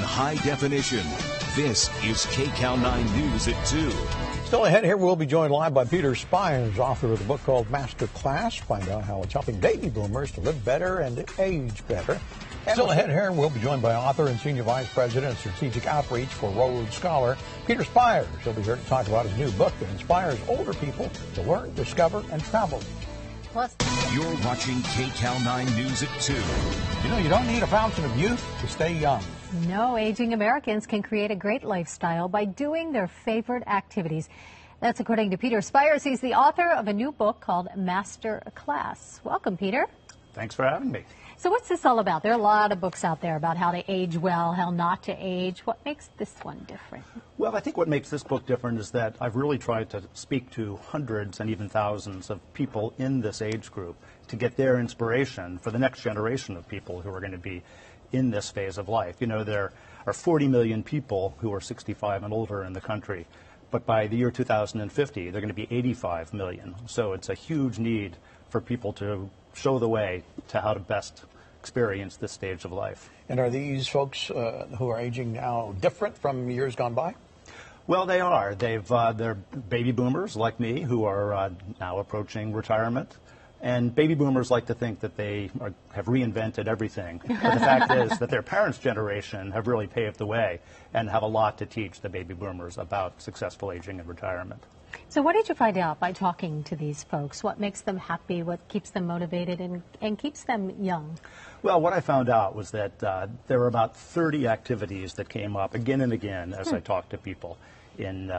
high definition. This is KCAL-9 News at 2. Still ahead here, we'll be joined live by Peter Spiers, author of the book called Master Class. Find out how it's helping baby boomers to live better and age better. Still ahead here, we'll be joined by author and Senior Vice President of Strategic Outreach for Rhodes Scholar, Peter Spiers. He'll be here to talk about his new book that inspires older people to learn, discover, and travel. Plus, you're watching KCAL-9 News at 2. You know, you don't need a fountain of youth to stay young. No, aging Americans can create a great lifestyle by doing their favorite activities. That's according to Peter Spiers. He's the author of a new book called Master Class. Welcome, Peter. Thanks for having me. So what's this all about? There are a lot of books out there about how to age well, how not to age. What makes this one different? Well, I think what makes this book different is that I've really tried to speak to hundreds and even thousands of people in this age group to get their inspiration for the next generation of people who are going to be in this phase of life. You know, there are 40 million people who are 65 and older in the country, but by the year 2050, they're going to be 85 million. So it's a huge need for people to show the way to how to best experience this stage of life. And are these folks who are aging now different from years gone by? Well, they are. They're baby boomers like me who are now approaching retirement. And baby boomers like to think that they have reinvented everything. But the fact is that their parents' generation have really paved the way and have a lot to teach the baby boomers about successful aging and retirement. So what did you find out by talking to these folks? What makes them happy? What keeps them motivated and keeps them young? Well, what I found out was that there were about 30 activities that came up again and again as I talked to people in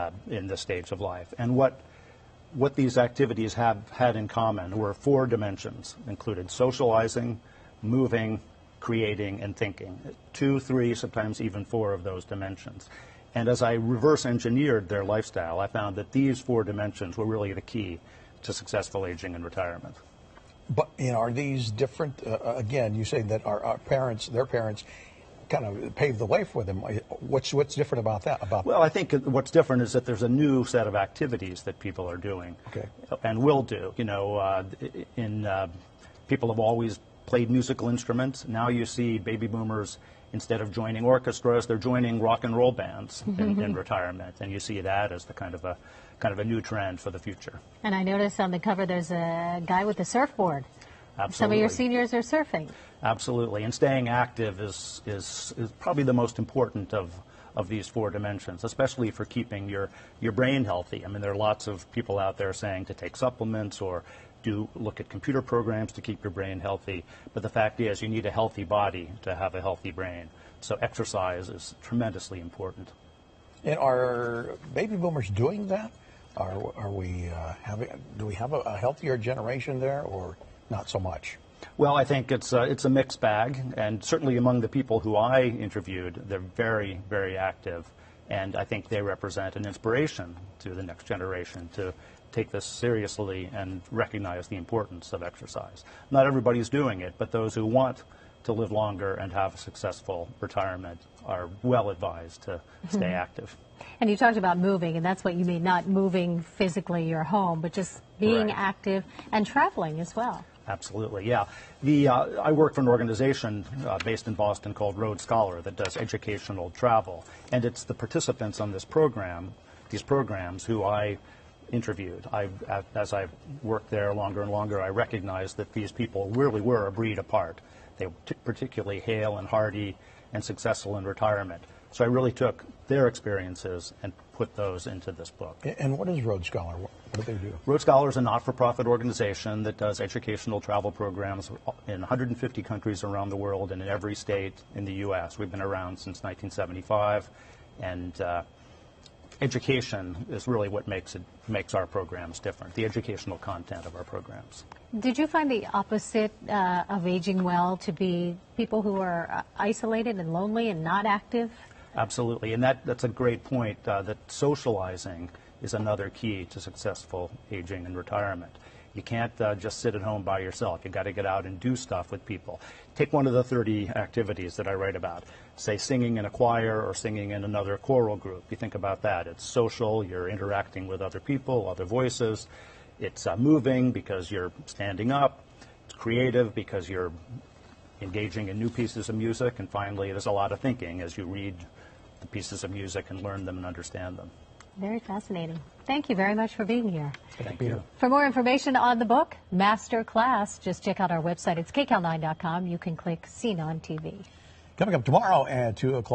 this stage of life. And what these activities have had in common were 4 dimensions, included socializing, moving, creating, and thinking. 2, 3, sometimes even 4 of those dimensions. And as I reverse engineered their lifestyle, I found that these 4 dimensions were really the key to successful aging and retirement. But, you know, are these different? Again, you say that our parents, their parents, kind of paved the way for them. What's different about that? Well, I think what's different is that there's a new set of activities that people are doing and will do. You know, people have always played musical instruments. Now you see baby boomers, instead of joining orchestras, they're joining rock and roll bands in retirement, and you see that as the kind of a new trend for the future. And I noticed on the cover there's a guy with a surfboard. Absolutely. Some of your seniors are surfing. Absolutely, and staying active is probably the most important of these 4 dimensions, especially for keeping your brain healthy. I mean, there are lots of people out there saying to take supplements or look at computer programs to keep your brain healthy, but the fact is you need a healthy body to have a healthy brain. So exercise is tremendously important. And are baby boomers doing that? Do we have a healthier generation there, or not so much? Well, I think it's a mixed bag, and certainly among the people who I interviewed, they're very, very active, and I think they represent an inspiration to the next generation to take this seriously and recognize the importance of exercise. Not everybody's doing it, but those who want to live longer and have a successful retirement are well advised to stay active. And you talked about moving, and that's what you mean, not moving physically your home, but just being active and traveling as well. Absolutely, yeah. I work for an organization based in Boston called Rhodes Scholar that does educational travel, and it's the participants on this program, these programs, who I interviewed. As I've worked there longer and longer, I recognized that these people really were a breed apart. They were particularly hale and hearty and successful in retirement. So I really took their experiences and put those into this book. And what is Rhodes Scholar? What do they do? Rhodes Scholar is a not-for-profit organization that does educational travel programs in 150 countries around the world and in every state in the U.S. We've been around since 1975, and education is really what makes our programs different, the educational content of our programs. Did you find the opposite of aging well to be people who are isolated and lonely and not active? Absolutely, and that's a great point, that socializing is another key to successful aging and retirement. You can't just sit at home by yourself. You've got to get out and do stuff with people. Take one of the 30 activities that I write about, say singing in a choir or singing in another choral group. You think about that. It's social, you're interacting with other people, other voices. It's moving because you're standing up. It's creative because you're engaging in new pieces of music, and finally, there's a lot of thinking as you read the pieces of music and learn them and understand them. Very fascinating. Thank you very much for being here. Thank you. For more information on the book, Master Class, just check out our website. It's KCAL9.com. You can click Seen on TV. Coming up tomorrow at 2 o'clock.